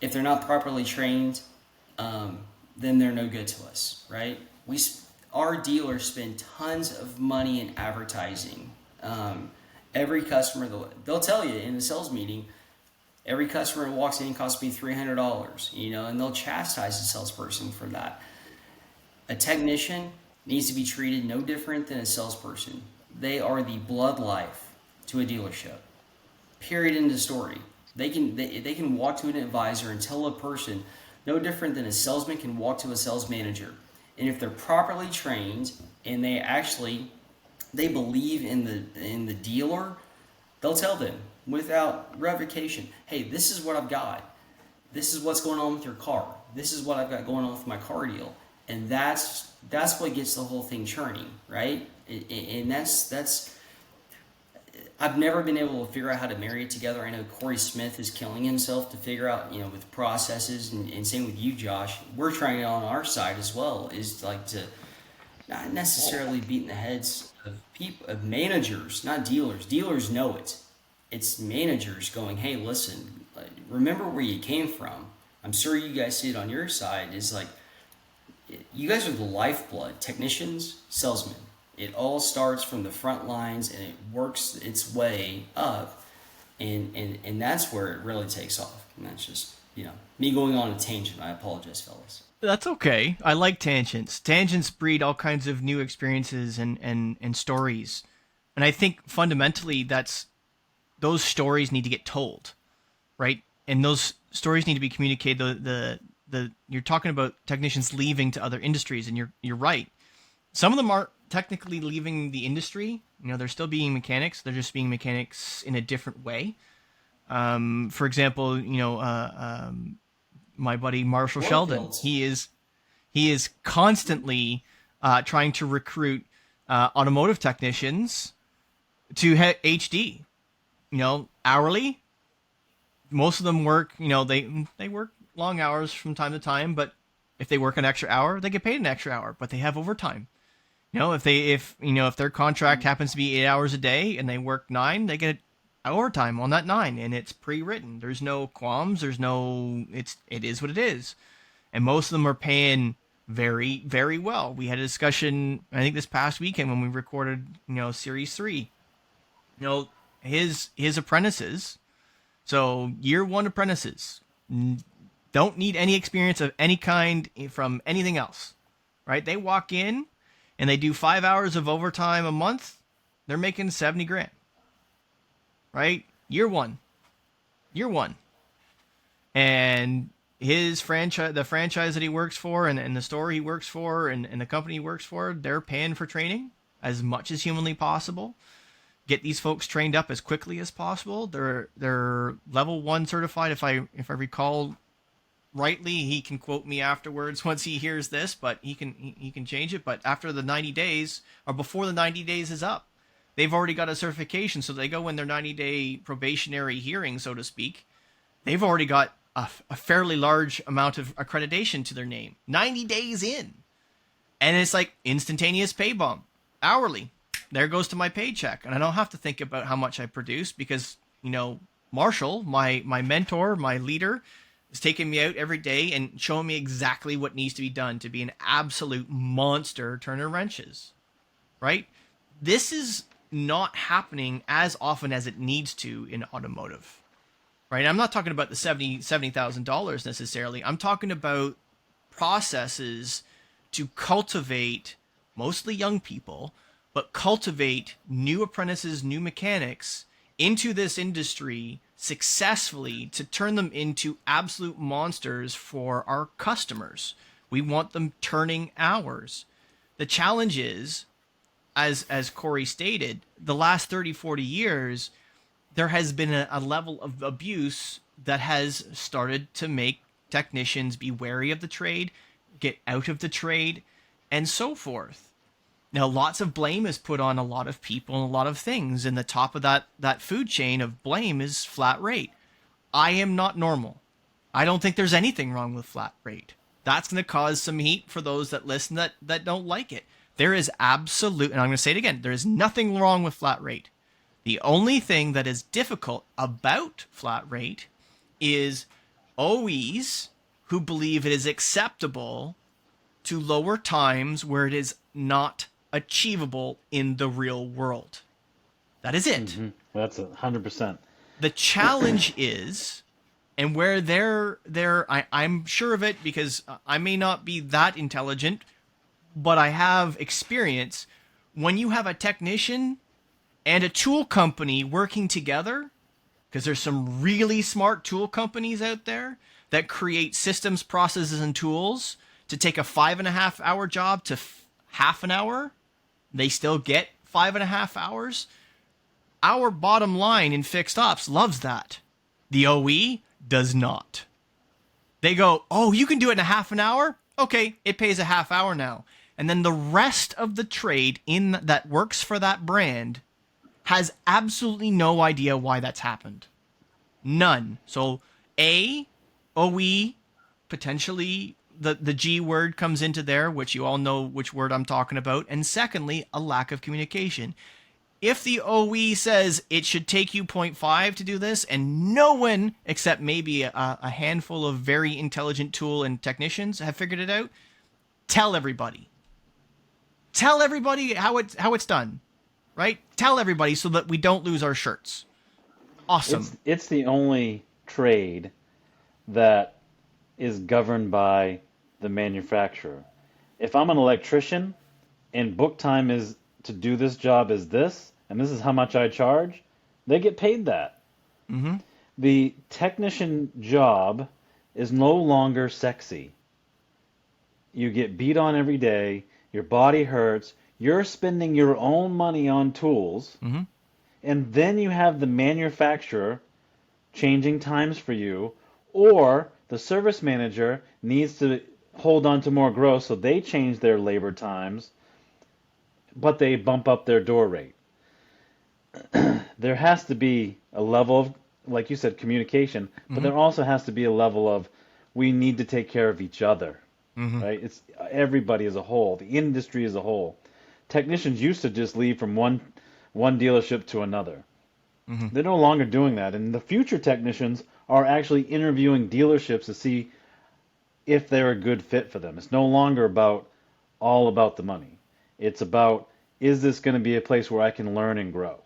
If they're not properly trained, then they're no good to us, right? Our dealers spend tons of money in advertising. Every customer, they'll tell you in the sales meeting, every customer that walks in costs me $300, and they'll chastise the salesperson for that. A technician, needs to be treated no different than a salesperson. They are the blood life to a dealership. Period. End of story. They can walk to an advisor and tell a person no different than a salesman can walk to a sales manager. And if they're properly trained and they believe in the dealer, they'll tell them without revocation, hey, this is what I've got. This is what's going on with your car. This is what I've got going on with my car deal. And that's what gets the whole thing churning, right? And that's I've never been able to figure out how to marry it together. I know Corey Smith is killing himself to figure out, with processes, and same with you, Josh. We're trying it on our side as well, is like to not necessarily beating the heads of people, of managers, not dealers. Dealers know it. It's managers going, hey, listen, remember where you came from. I'm sure you guys see it on your side. Is like, you guys are the lifeblood, technicians, salesmen. It all starts from the front lines and it works its way up, and that's where it really takes off. And that's just, me going on a tangent. I apologize, fellas. That's okay. I like tangents. Tangents breed all kinds of new experiences and stories. And I think fundamentally those stories need to get told, right? And those stories need to be communicated. You're talking about technicians leaving to other industries, and you're right. Some of them aren't technically leaving the industry. They're still being mechanics. They're just being mechanics in a different way. For example, my buddy Marshall Sheldon, he is constantly trying to recruit automotive technicians to HD. Hourly. Most of them work. They work long hours from time to time, but if they work an extra hour, they get paid an extra hour. But they have overtime. If their contract happens to be 8 hours a day and they work 9, they get overtime on that 9, and it's pre-written. There's no qualms. It is what it is. And most of them are paying very, very well. We had a discussion, I think this past weekend when we recorded, Series 3. His apprentices, so year 1 apprentices, don't need any experience of any kind from anything else, right? They walk in and they do 5 hours of overtime a month. They're making 70 grand, right? Year one. And his franchise, the franchise that he works for, and the store he works for, and the company he works for, they're paying for training as much as humanly possible. Get these folks trained up as quickly as possible. They're level 1 certified, if I recall rightly. He can quote me afterwards once he hears this, but he can change it. But after the 90 days, or before the 90 days is up, they've already got a certification. So they go in their 90-day probationary hearing, so to speak. They've already got a fairly large amount of accreditation to their name. 90 days in. And it's like instantaneous pay bump, hourly. There goes to my paycheck. And I don't have to think about how much I produce because, Marshall, my mentor, my leader, is taking me out every day and showing me exactly what needs to be done to be an absolute monster turner wrenches, right? This is not happening as often as it needs to in automotive, right? I'm not talking about the $70,000 necessarily. I'm talking about processes to cultivate mostly young people, but cultivate new apprentices, new mechanics into this industry successfully to turn them into absolute monsters for our customers. We want them turning hours. The challenge is, as Corey stated, the last 30, 40 years, there has been a level of abuse that has started to make technicians be wary of the trade, get out of the trade, and so forth. Now, lots of blame is put on a lot of people and a lot of things, and the top of that food chain of blame is flat rate. I am not normal. I don't think there's anything wrong with flat rate. That's going to cause some heat for those that listen that don't like it. There is absolute, and I'm going to say it again, there is nothing wrong with flat rate. The only thing that is difficult about flat rate is OEs who believe it is acceptable to lower times where it is not achievable in the real world. That is it. Mm-hmm. That's 100%. The challenge is, and where I'm sure of it because I may not be that intelligent, but I have experience when you have a technician and a tool company working together, because there's some really smart tool companies out there that create systems, processes, and tools to take a 5.5 hour job to half an hour. They still get 5.5 hours. Our bottom line in FixedOPS loves that. The OE does not. They go, oh, you can do it in a half an hour? Okay, it pays a half hour now. And then the rest of the trade in that works for that brand has absolutely no idea why that's happened. None. So A, OE, potentially the G word comes into there, which you all know which word I'm talking about. And secondly, a lack of communication. If the OE says it should take you 0.5 to do this, and no one except maybe a handful of very intelligent tool and technicians have figured it out, tell everybody. Tell everybody how it's done, right? Tell everybody so that we don't lose our shirts. Awesome. It's the only trade that is governed by the manufacturer. If I'm an electrician and book time is to do this job is this, and this is how much I charge, they get paid that. Mm-hmm. The technician job is no longer sexy. You get beat on every day, your body hurts, you're spending your own money on tools, Mm-hmm. and then you have the manufacturer changing times for you, or the service manager needs to hold on to more growth, so they change their labor times, but they bump up their door rate. There has to be a level of, like you said, communication, but there also has to be a level of we need to take care of each other, right? It's everybody as a whole, the industry as a whole. Technicians used to just leave from one dealership to another. They're no longer doing that, and the future technicians are actually interviewing dealerships to see if they're a good fit for them. It's no longer all about the money. It's about, is this going to be a place where I can learn and grow?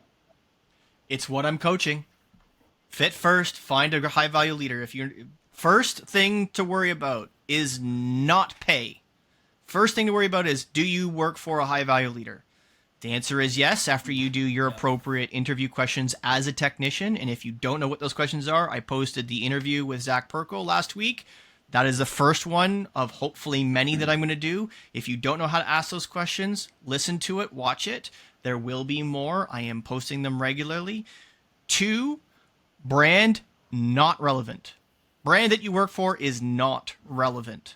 It's what I'm coaching. Fit first, find a high value leader. First thing to worry about is not pay. First thing to worry about is, do you work for a high value leader? The answer is yes, after you do your appropriate interview questions as a technician. And if you don't know what those questions are, I posted the interview with Zach Perko last week. That is the first one of hopefully many that I'm going to do. If you don't know how to ask those questions, listen to it, watch it. There will be more. I am posting them regularly. 2, brand, not relevant. Brand that you work for is not relevant.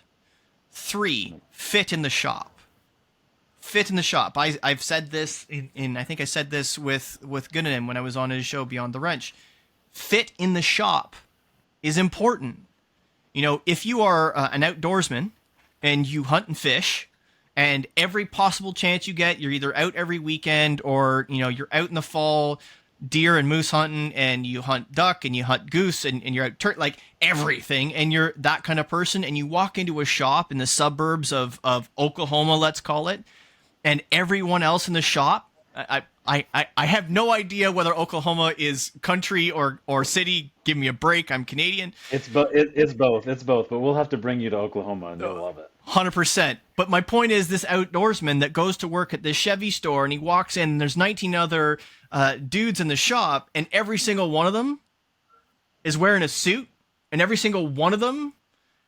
3, fit in the shop. Fit in the shop. I've said this in I think I said this with Gunnan when I was on his show Beyond the Wrench. Fit in the shop is important. You know, if you are an outdoorsman and you hunt and fish, and every possible chance you get, you're either out every weekend or, you know, you're out in the fall deer and moose hunting, and you hunt duck and you hunt goose and you're out like everything, and you're that kind of person, and you walk into a shop in the suburbs of Oklahoma, let's call it, and everyone else in the shop, I have no idea whether Oklahoma is country or city. Give me a break. I'm Canadian. It's both. But we'll have to bring you to Oklahoma, and they'll love it. 100%. But my point is, this outdoorsman that goes to work at this Chevy store, and he walks in, and there's 19 other dudes in the shop, and every single one of them is wearing a suit, and every single one of them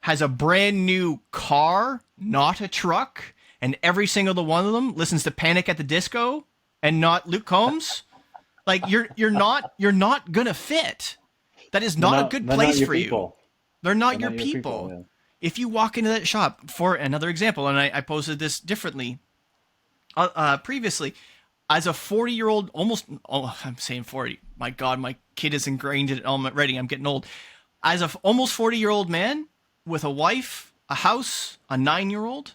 has a brand new car, not a truck, and every single one of them listens to Panic at the Disco and not Luke Combs. Like, you're not gonna fit. That is not a good place for you. They're not your people. Yeah. If you walk into that shop, for another example, and I posted this differently previously, as a 40-year-old, I'm saying 40. My God, my kid is ingrained in it already. I'm getting old. As a almost 40-year-old man with a wife, a house, a 9-year-old,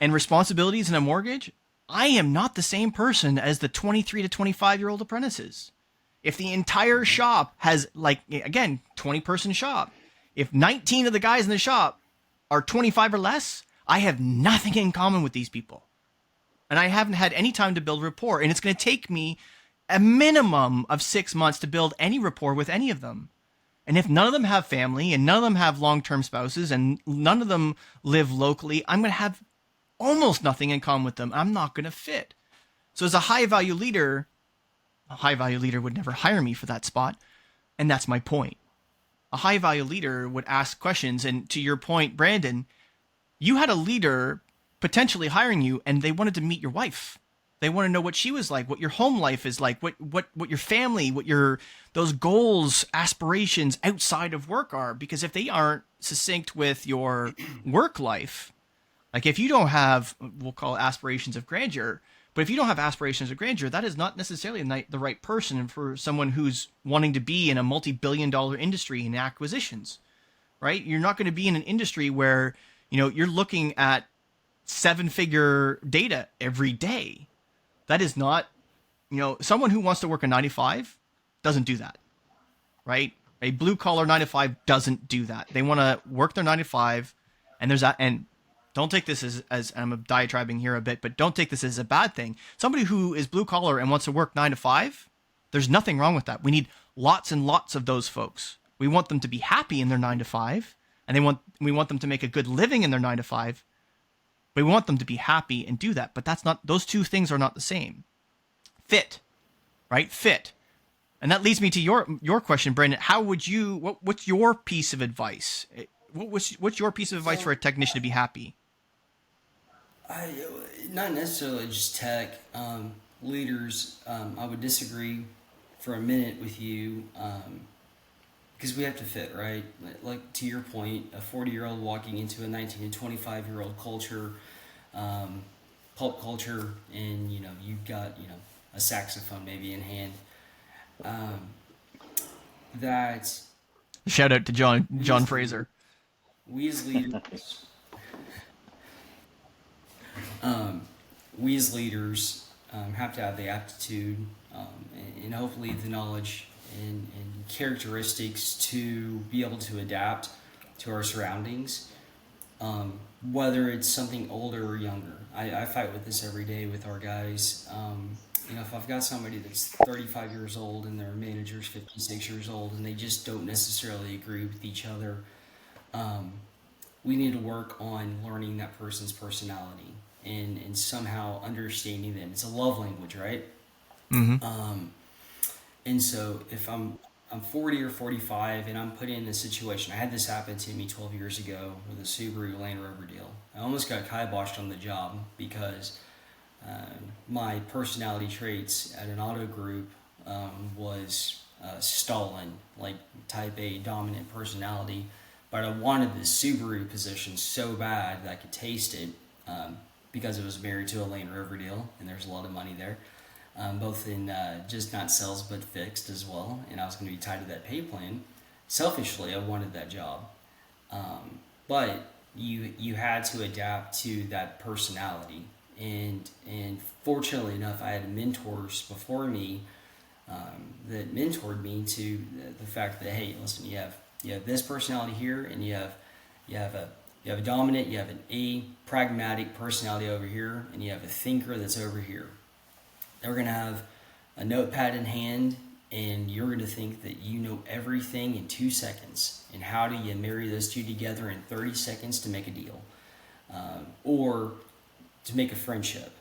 and responsibilities and a mortgage, I am not the same person as the 23 to 25-year-old apprentices. If the entire shop has, like, again, 20-person shop, if 19 of the guys in the shop are 25 or less, I have nothing in common with these people. And I haven't had any time to build rapport. And it's going to take me a minimum of 6 months to build any rapport with any of them. And if none of them have family, and none of them have long-term spouses, and none of them live locally, I'm going to have almost nothing in common with them. I'm not going to fit. So as a high value leader would never hire me for that spot. And that's my point. A high value leader would ask questions. And to your point, Brandon, you had a leader potentially hiring you and they wanted to meet your wife. They want to know what she was like, what your home life is like, what your family, what your those goals, aspirations outside of work are. Because if they aren't succinct with your work life, like if you don't have, we'll call it aspirations of grandeur, but if you don't have aspirations of grandeur, that is not necessarily the right person for someone who's wanting to be in a multi-billion-dollar industry in acquisitions, right? You're not going to be in an industry where, you're looking at 7-figure data every day. That is not, someone who wants to work a 9 to 5 doesn't do that, right? A blue collar 9 to 5 doesn't do that. They want to work their 9 to 5, and there's that. And don't take this as I'm diatribing here a bit, but don't take this as a bad thing. Somebody who is blue collar and wants to work 9 to 5, there's nothing wrong with that. We need lots and lots of those folks. We want them to be happy in their 9 to 5, and we want them to make a good living in their 9 to 5. But we want them to be happy and do that. But those two things are not the same. Fit, right? Fit. And that leads me to your question, Brandon. How would what's your piece of advice? What's your piece of advice for a technician to be happy? Not necessarily just tech. Leaders, I would disagree for a minute with you, because we have to fit, right? Like to your point, a 40-year-old walking into a 19 to 25-year-old culture, pulp culture, and you've got a saxophone maybe in hand. That shout out to John Fraser. We as leaders. We as leaders have to have the aptitude and hopefully the knowledge and characteristics to be able to adapt to our surroundings, whether it's something older or younger. I fight with this every day with our guys. If I've got somebody that's 35 years old and their manager's 56 years old and they just don't necessarily agree with each other, we need to work on learning that person's personality and somehow understanding them. It's a love language, right? Mm-hmm. And so if I'm 40 or 45 and I'm put in a situation, I had this happen to me 12 years ago with a Subaru Land Rover deal. I almost got kiboshed on the job because my personality traits at an auto group was stolen, like type A dominant personality. But I wanted this Subaru position so bad that I could taste it, because it was married to a Land Rover deal, and there's a lot of money there, both in just not sales but fixed as well, and I was going to be tied to that pay plan. Selfishly, I wanted that job, but you had to adapt to that personality, and fortunately enough, I had mentors before me that mentored me to the fact that, hey, listen, you have this personality here, and you have a dominant, you have an A pragmatic personality over here, and you have a thinker that's over here. They're going to have a notepad in hand, and you're going to think that you know everything in 2 seconds. And how do you marry those two together in 30 seconds to make a deal, or to make a friendship?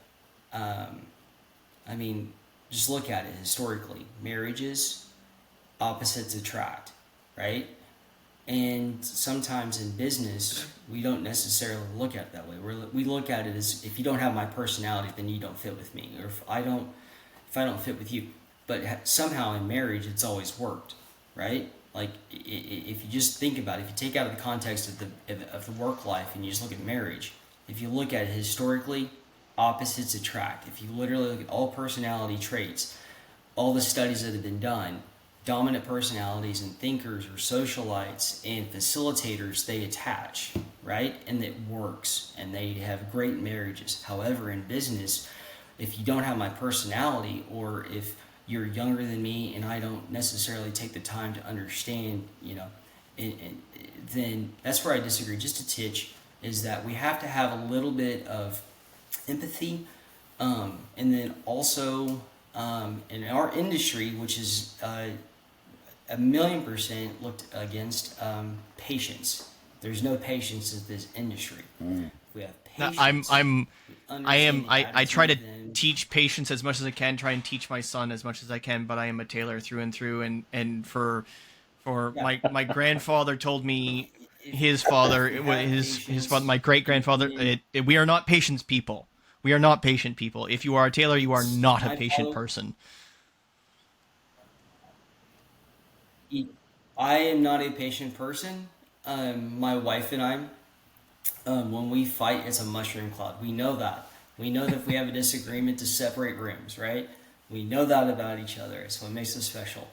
Just look at it historically. Marriages, opposites attract, right? And sometimes in business, we don't necessarily look at it that way. We look at it as, if you don't have my personality, then you don't fit with me, or if I don't fit with you. But somehow in marriage, it's always worked, right? Like if you just think about it, if you take out of the context of the work life and you just look at marriage, if you look at it historically, opposites attract. If you literally look at all personality traits, all the studies that have been done, dominant personalities and thinkers or socialites and facilitators, they attach, right? And it works, and they have great marriages. However, in business, if you don't have my personality, or if you're younger than me and I don't necessarily take the time to understand, then that's where I disagree just a titch, is that we have to have a little bit of empathy, and then also in our industry, which is 1,000,000% looked against patience. There's no patience in this industry. If we have patience. We understand the I try to attitude and teach patience as much as I can, try and teach my son as much as I can, but I am a tailor through and through. And for yeah. my grandfather told me his If father, we have his father, patience, my great we grandfather, can. we are not patient people. We are not patient people. If you are a tailor, you are not a My patient father. person. I am not a patient person. My wife and I, when we fight, it's a mushroom cloud. We know that. We know that if we have a disagreement, to separate rooms, right? We know that about each other. It's what makes us special.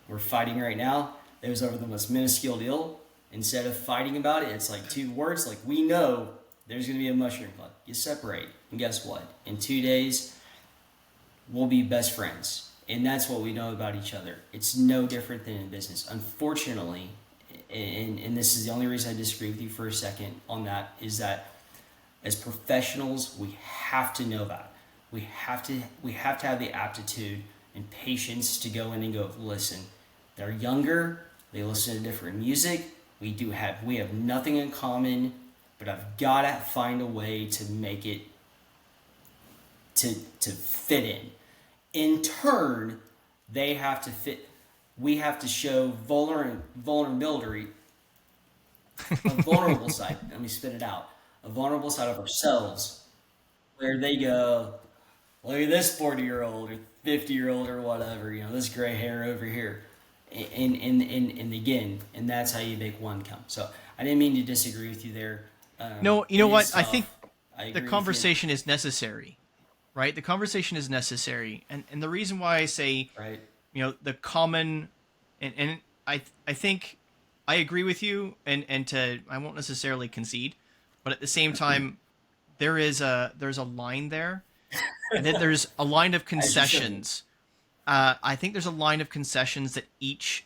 We're fighting right now. It was over the most minuscule deal. Instead of fighting about it, it's like two words. Like, we know there's going to be a mushroom cloud. You separate, and guess what? In 2 days, we'll be best friends. And that's what we know about each other. It's no different than in business. Unfortunately, and this is the only reason I disagree with you for a second on that, is that as professionals, we have to know that. We have to have the aptitude and patience to go in and go, listen, they're younger, they listen to different music, we have nothing in common, but I've gotta find a way to make it to fit in. In turn, they have to fit. We have to show vulnerability, a vulnerable side. Let me spit it out. A vulnerable side of ourselves, where they go, look at this 40-year-old or 50-year-old or whatever. This gray hair over here, and again, and that's how you make one come. So I didn't mean to disagree with you there. No, you know It is what? I think tough. I the agree with you. conversation is necessary, right? The conversation is necessary, and the reason why I say, Right. the common, and I think I agree with you, and I won't necessarily concede, but at the same time, there's a line there, and then there's a line of As you should be. concessions. I think there's a line of concessions that each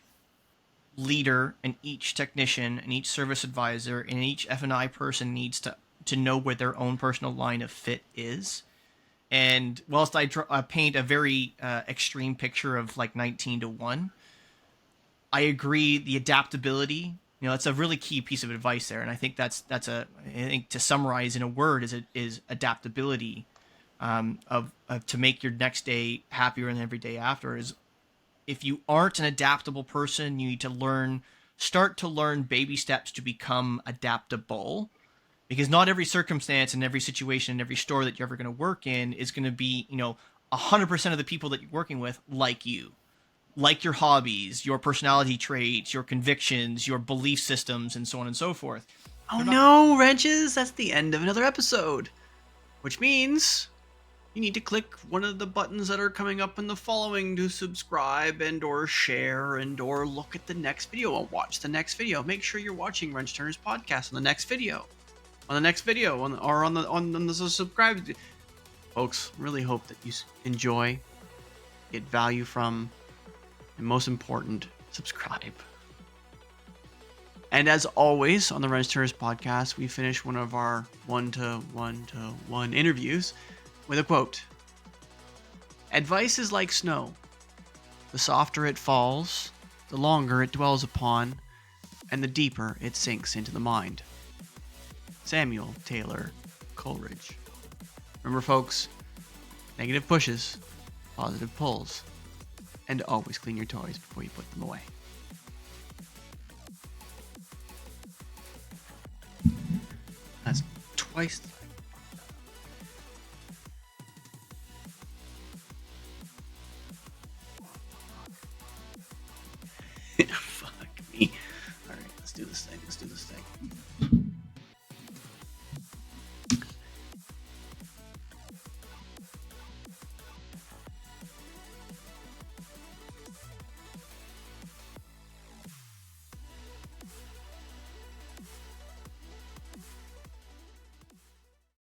leader and each technician and each service advisor and each F&I person needs to know where their own personal line of fit is. And whilst I paint a very extreme picture of like 19 to 1, I agree the adaptability. That's a really key piece of advice there, and I think I think to summarize in a word is adaptability. Of to make your next day happier than every day after is, if you aren't an adaptable person, you need to start to learn baby steps to become adaptable, because not every circumstance and every situation and every store that you're ever going to work in is going to be 100% of the people that you're working with like your hobbies, your personality traits, your convictions, your belief systems, and so on and so forth. Oh They're not. no, wrenches! That's the end of another episode. Which means you need to click one of the buttons that are coming up in the following to subscribe and or share and or look at the next video and watch the next video. Make sure you're watching Wrench Turner's podcast on the next video. On the subscribe. Folks, really hope that you enjoy, get value from, and most important, subscribe. And as always, on the Wrench Turners podcast, we finish one of our one-to-one interviews with a quote. Advice is like snow. The softer it falls, the longer it dwells upon, and the deeper it sinks into the mind. Samuel Taylor Coleridge. Remember, folks, negative pushes, positive pulls, and always clean your toys before you put them away. That's twice. Fuck me. All right, let's do this thing.